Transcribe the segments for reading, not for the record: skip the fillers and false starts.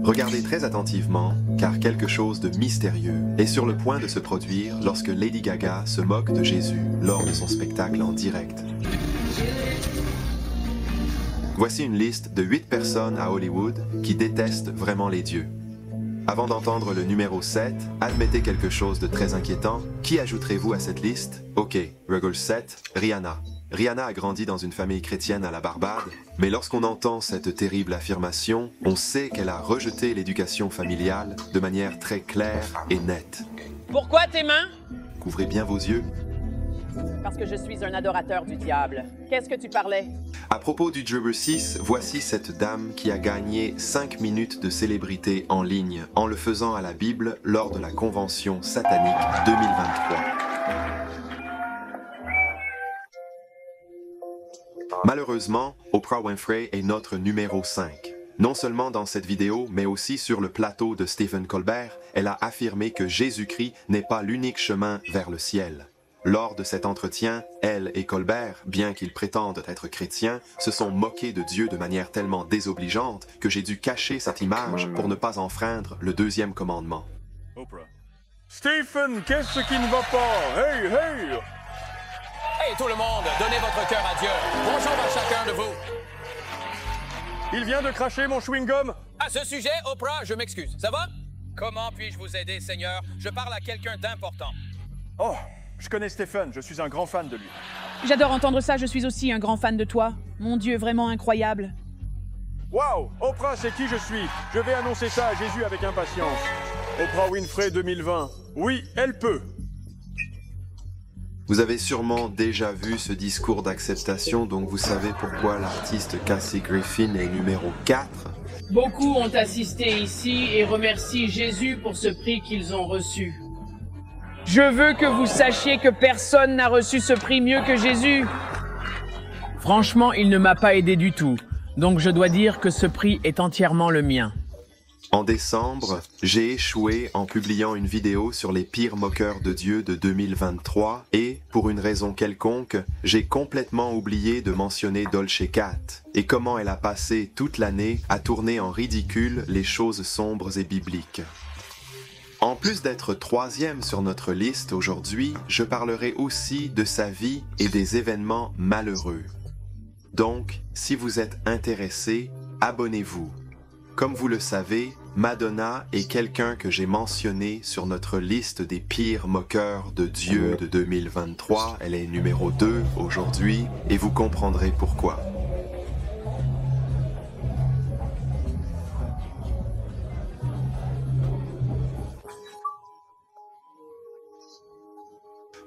Regardez très attentivement, car quelque chose de mystérieux est sur le point de se produire lorsque Lady Gaga se moque de Jésus lors de son spectacle en direct. Voici une liste de 8 personnes à Hollywood qui détestent vraiment les dieux. Avant d'entendre le numéro 7, admettez quelque chose de très inquiétant. Qui ajouterez-vous à cette liste? Ok, règle 7, Rihanna. Rihanna a grandi dans une famille chrétienne à la Barbade, mais lorsqu'on entend cette terrible affirmation, on sait qu'elle a rejeté l'éducation familiale de manière très claire et nette. Pourquoi tes mains? Couvrez bien vos yeux. Parce que je suis un adorateur du diable. Qu'est-ce que tu parlais? À propos du Driver 6, voici cette dame qui a gagné 5 minutes de célébrité en ligne en le faisant à la Bible lors de la convention satanique 2023. Malheureusement, Oprah Winfrey est notre numéro 5. Non seulement dans cette vidéo, mais aussi sur le plateau de Stephen Colbert, elle a affirmé que Jésus-Christ n'est pas l'unique chemin vers le ciel. Lors de cet entretien, elle et Colbert, bien qu'ils prétendent être chrétiens, se sont moqués de Dieu de manière tellement désobligeante que j'ai dû cacher cette image pour ne pas enfreindre le 2e commandement. Oprah. Stephen, qu'est-ce qui ne va pas? Hey, hey! Hey tout le monde, donnez votre cœur à Dieu. Bonjour à chacun de vous. Il vient de cracher mon chewing-gum. À ce sujet, Oprah, je m'excuse. Ça va? Comment puis-je vous aider, Seigneur? Je parle à quelqu'un d'important. Oh, je connais Stephen, je suis un grand fan de lui. J'adore entendre ça, je suis aussi un grand fan de toi. Mon Dieu, vraiment incroyable. Waouh, Oprah, c'est qui je suis? Je vais annoncer ça à Jésus avec impatience. Oprah Winfrey 2020. Oui, elle peut. Vous avez sûrement déjà vu ce discours d'acceptation, donc vous savez pourquoi l'artiste Kathy Griffin est numéro 4. Beaucoup ont assisté ici et remercient Jésus pour ce prix qu'ils ont reçu. Je veux que vous sachiez que personne n'a reçu ce prix mieux que Jésus. Franchement, il ne m'a pas aidé du tout. Donc je dois dire que ce prix est entièrement le mien. En décembre, j'ai échoué en publiant une vidéo sur les pires moqueurs de Dieu de 2023 et, pour une raison quelconque, j'ai complètement oublié de mentionner Dolce Cat et comment elle a passé toute l'année à tourner en ridicule les choses sombres et bibliques. En plus d'être 3e sur notre liste aujourd'hui, je parlerai aussi de sa vie et des événements malheureux. Donc, si vous êtes intéressé, abonnez-vous. Comme vous le savez, Madonna est quelqu'un que j'ai mentionné sur notre liste des pires moqueurs de Dieu de 2023. Elle est numéro 2 aujourd'hui et vous comprendrez pourquoi.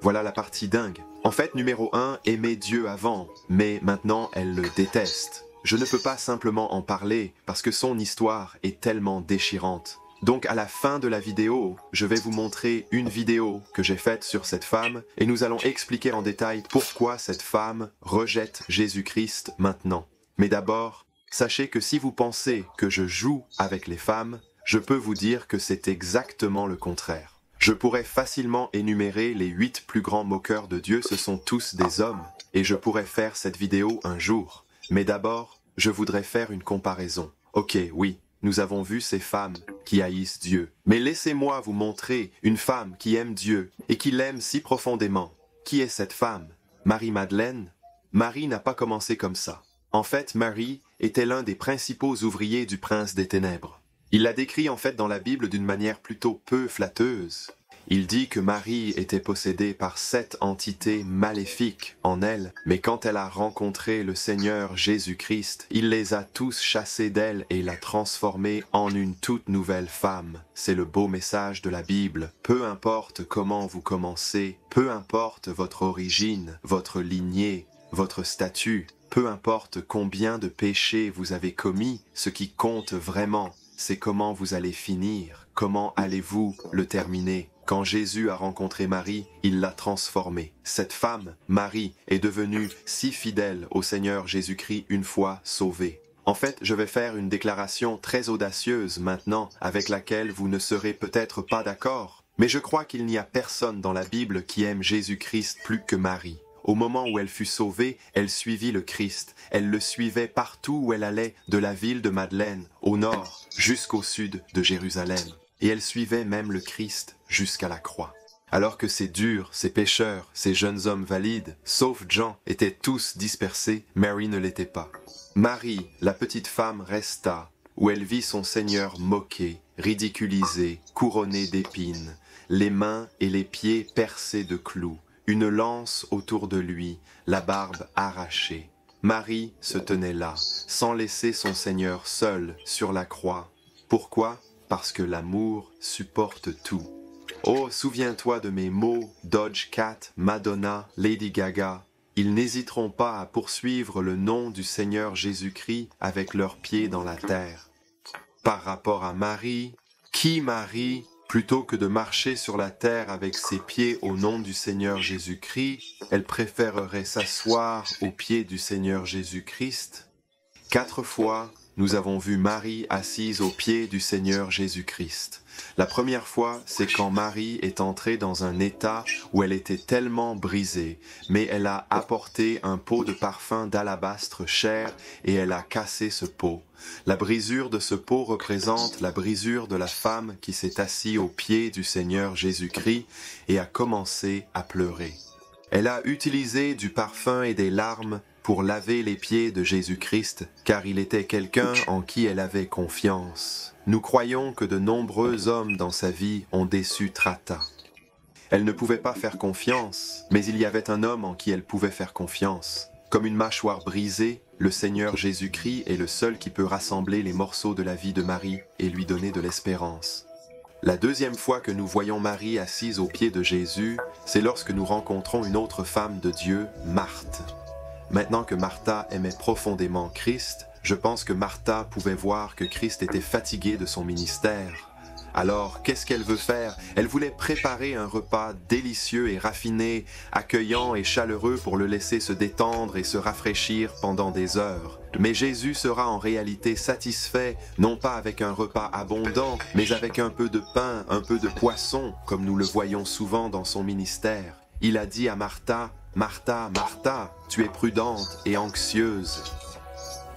Voilà la partie dingue. En fait, numéro 1 aimait Dieu avant, mais maintenant elle le déteste. Je ne peux pas simplement en parler parce que son histoire est tellement déchirante. Donc à la fin de la vidéo, je vais vous montrer une vidéo que j'ai faite sur cette femme et nous allons expliquer en détail pourquoi cette femme rejette Jésus-Christ maintenant. Mais d'abord, sachez que si vous pensez que je joue avec les femmes, je peux vous dire que c'est exactement le contraire. Je pourrais facilement énumérer les 8 plus grands moqueurs de Dieu, ce sont tous des hommes, et je pourrais faire cette vidéo un jour. Mais d'abord, je voudrais faire une comparaison. Ok, oui, nous avons vu ces femmes qui haïssent Dieu. Mais laissez-moi vous montrer une femme qui aime Dieu et qui l'aime si profondément. Qui est cette femme? Marie-Madeleine? Marie n'a pas commencé comme ça. En fait, Marie était l'un des principaux ouvriers du prince des ténèbres. Il la décrit en fait dans la Bible d'une manière plutôt peu flatteuse. Il dit que Marie était possédée par 7 entités maléfiques en elle, mais quand elle a rencontré le Seigneur Jésus-Christ, il les a tous chassés d'elle et l'a transformée en une toute nouvelle femme. C'est le beau message de la Bible. Peu importe comment vous commencez, peu importe votre origine, votre lignée, votre statut, peu importe combien de péchés vous avez commis, ce qui compte vraiment, c'est comment vous allez finir, comment allez-vous le terminer. Quand Jésus a rencontré Marie, il l'a transformée. Cette femme, Marie, est devenue si fidèle au Seigneur Jésus-Christ une fois sauvée. En fait, je vais faire une déclaration très audacieuse maintenant, avec laquelle vous ne serez peut-être pas d'accord. Mais je crois qu'il n'y a personne dans la Bible qui aime Jésus-Christ plus que Marie. Au moment où elle fut sauvée, elle suivit le Christ. Elle le suivait partout où elle allait, de la ville de Madeleine, au nord, jusqu'au sud de Jérusalem. Et elle suivait même le Christ jusqu'à la croix. Alors que ces durs, ces pécheurs, ces jeunes hommes valides, sauf Jean, étaient tous dispersés, Mary ne l'était pas. Marie, la petite femme, resta, où elle vit son Seigneur moqué, ridiculisé, couronné d'épines, les mains et les pieds percés de clous, une lance autour de lui, la barbe arrachée. Marie se tenait là, sans laisser son Seigneur seul sur la croix. Pourquoi? Parce que l'amour supporte tout. Oh, souviens-toi de mes mots, Doja Cat, Madonna, Lady Gaga. Ils n'hésiteront pas à poursuivre le nom du Seigneur Jésus-Christ avec leurs pieds dans la terre. Par rapport à Marie, qui Marie, plutôt que de marcher sur la terre avec ses pieds au nom du Seigneur Jésus-Christ, elle préférerait s'asseoir aux pieds du Seigneur Jésus-Christ? 4 fois, nous avons vu Marie assise aux pieds du Seigneur Jésus-Christ. La première fois, c'est quand Marie est entrée dans un état où elle était tellement brisée, mais elle a apporté un pot de parfum d'alabastre cher et elle a cassé ce pot. La brisure de ce pot représente la brisure de la femme qui s'est assise aux pieds du Seigneur Jésus-Christ et a commencé à pleurer. Elle a utilisé du parfum et des larmes pour laver les pieds de Jésus-Christ, car il était quelqu'un en qui elle avait confiance. Nous croyons que de nombreux hommes dans sa vie ont déçu Trata. Elle ne pouvait pas faire confiance, mais il y avait un homme en qui elle pouvait faire confiance. Comme une mâchoire brisée, le Seigneur Jésus-Christ est le seul qui peut rassembler les morceaux de la vie de Marie et lui donner de l'espérance. La deuxième fois que nous voyons Marie assise aux pieds de Jésus, c'est lorsque nous rencontrons une autre femme de Dieu, Marthe. Maintenant que Martha aimait profondément Christ, je pense que Martha pouvait voir que Christ était fatigué de son ministère. Alors, qu'est-ce qu'elle veut faire? Elle voulait préparer un repas délicieux et raffiné, accueillant et chaleureux pour le laisser se détendre et se rafraîchir pendant des heures. Mais Jésus sera en réalité satisfait, non pas avec un repas abondant, mais avec un peu de pain, un peu de poisson, comme nous le voyons souvent dans son ministère. Il a dit à Martha, « Martha, Martha, tu es prudente et anxieuse. »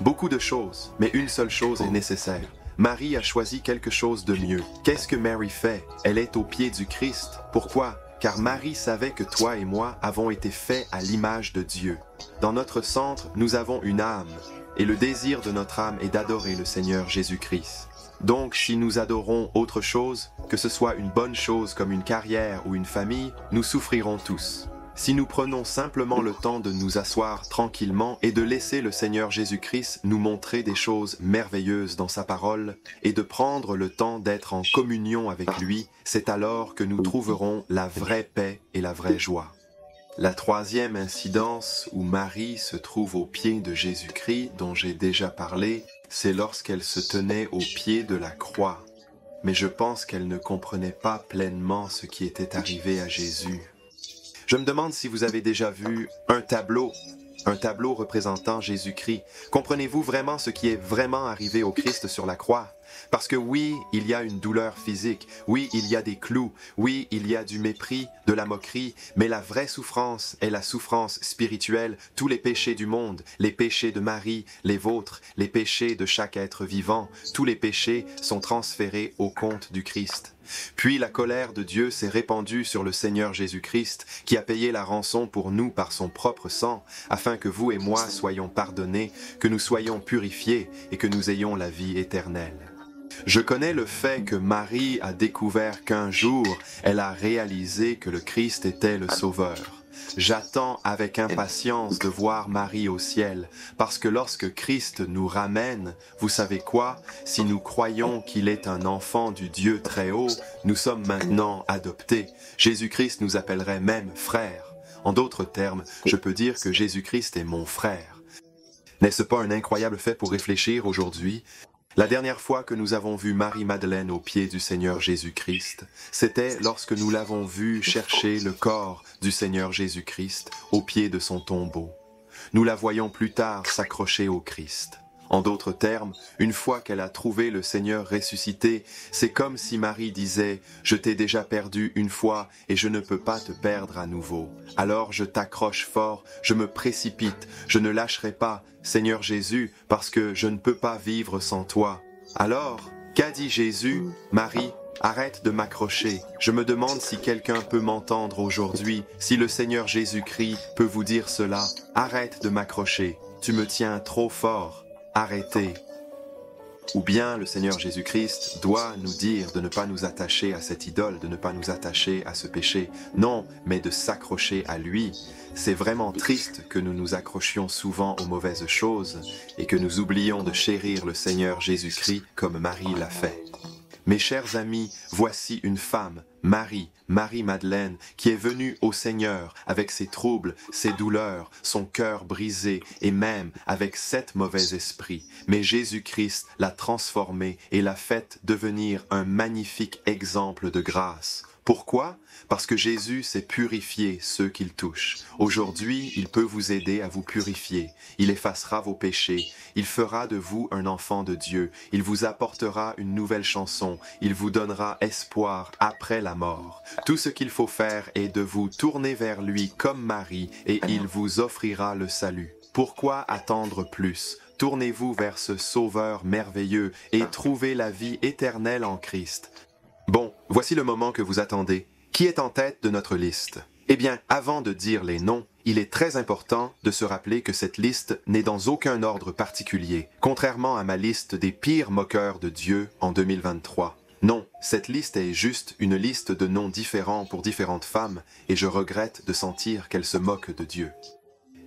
Beaucoup de choses, mais une seule chose est nécessaire. Marie a choisi quelque chose de mieux. Qu'est-ce que Mary fait? Elle est aux pieds du Christ. Pourquoi? Car Marie savait que toi et moi avons été faits à l'image de Dieu. Dans notre centre, nous avons une âme, et le désir de notre âme est d'adorer le Seigneur Jésus-Christ. Donc, si nous adorons autre chose, que ce soit une bonne chose comme une carrière ou une famille, nous souffrirons tous. Si nous prenons simplement le temps de nous asseoir tranquillement et de laisser le Seigneur Jésus-Christ nous montrer des choses merveilleuses dans sa parole et de prendre le temps d'être en communion avec lui, c'est alors que nous trouverons la vraie paix et la vraie joie. La troisième incidence où Marie se trouve aux pieds de Jésus-Christ, dont j'ai déjà parlé, c'est lorsqu'elle se tenait au pied de la croix. Mais je pense qu'elle ne comprenait pas pleinement ce qui était arrivé à Jésus. Je me demande si vous avez déjà vu un tableau représentant Jésus-Christ. Comprenez-vous vraiment ce qui est vraiment arrivé au Christ sur la croix? Parce que oui, il y a une douleur physique, oui, il y a des clous, oui, il y a du mépris, de la moquerie, mais la vraie souffrance est la souffrance spirituelle, tous les péchés du monde, les péchés de Marie, les vôtres, les péchés de chaque être vivant, tous les péchés sont transférés au compte du Christ. Puis la colère de Dieu s'est répandue sur le Seigneur Jésus-Christ, qui a payé la rançon pour nous par son propre sang, afin que vous et moi soyons pardonnés, que nous soyons purifiés et que nous ayons la vie éternelle. Je connais le fait que Marie a découvert qu'un jour, elle a réalisé que le Christ était le Sauveur. J'attends avec impatience de voir Marie au ciel, parce que lorsque Christ nous ramène, vous savez quoi? Si nous croyons qu'il est un enfant du Dieu très haut, nous sommes maintenant adoptés. Jésus-Christ nous appellerait même frères. En d'autres termes, je peux dire que Jésus-Christ est mon frère. N'est-ce pas un incroyable fait pour réfléchir aujourd'hui? La dernière fois que nous avons vu Marie-Madeleine aux pieds du Seigneur Jésus-Christ, c'était lorsque nous l'avons vue chercher le corps du Seigneur Jésus-Christ au pied de son tombeau. Nous la voyons plus tard s'accrocher au Christ. En d'autres termes, une fois qu'elle a trouvé le Seigneur ressuscité, c'est comme si Marie disait « Je t'ai déjà perdu une fois et je ne peux pas te perdre à nouveau. Alors je t'accroche fort, je me précipite, je ne lâcherai pas, Seigneur Jésus, parce que je ne peux pas vivre sans toi. » Alors, qu'a dit Jésus? Marie, arrête de m'accrocher. Je me demande si quelqu'un peut m'entendre aujourd'hui, si le Seigneur Jésus-Christ peut vous dire cela. Arrête de m'accrocher, tu me tiens trop fort. Arrêtez. Ou bien le Seigneur Jésus-Christ doit nous dire de ne pas nous attacher à cette idole, de ne pas nous attacher à ce péché. Non, mais de s'accrocher à lui. C'est vraiment triste que nous nous accrochions souvent aux mauvaises choses et que nous oublions de chérir le Seigneur Jésus-Christ comme Marie l'a fait. Mes chers amis, voici une femme, Marie-Madeleine, qui est venue au Seigneur avec ses troubles, ses douleurs, son cœur brisé et même avec 7 mauvais esprits. Mais Jésus-Christ l'a transformée et l'a faite devenir un magnifique exemple de grâce. Pourquoi? Parce que Jésus sait purifier ceux qu'il touche. Aujourd'hui, il peut vous aider à vous purifier. Il effacera vos péchés. Il fera de vous un enfant de Dieu. Il vous apportera une nouvelle chanson. Il vous donnera espoir après la mort. Tout ce qu'il faut faire est de vous tourner vers lui comme Marie et il vous offrira le salut. Pourquoi attendre plus? Tournez-vous vers ce Sauveur merveilleux et trouvez la vie éternelle en Christ. Bon, voici le moment que vous attendez. Qui est en tête de notre liste? Eh bien, avant de dire les noms, il est très important de se rappeler que cette liste n'est dans aucun ordre particulier, contrairement à ma liste des pires moqueurs de Dieu en 2023. Non, cette liste est juste une liste de noms différents pour différentes femmes, et je regrette de sentir qu'elle se moque de Dieu.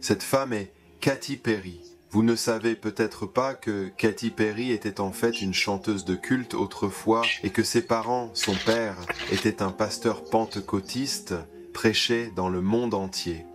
Cette femme est Katy Perry. Vous ne savez peut-être pas que Katy Perry était en fait une chanteuse de culte autrefois et que ses parents, son père, était un pasteur pentecôtiste, prêchait dans le monde entier.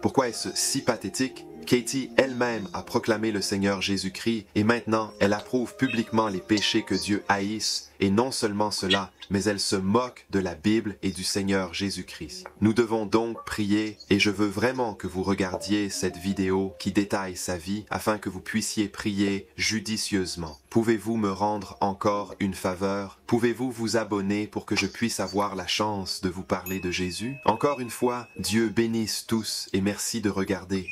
Pourquoi est-ce si pathétique? Katy elle-même a proclamé le Seigneur Jésus-Christ et maintenant elle approuve publiquement les péchés que Dieu haïsse et non seulement cela, mais elle se moque de la Bible et du Seigneur Jésus-Christ. Nous devons donc prier et je veux vraiment que vous regardiez cette vidéo qui détaille sa vie afin que vous puissiez prier judicieusement. Pouvez-vous me rendre encore une faveur? Pouvez-vous vous abonner pour que je puisse avoir la chance de vous parler de Jésus? Encore une fois, Dieu bénisse tous et merci de regarder.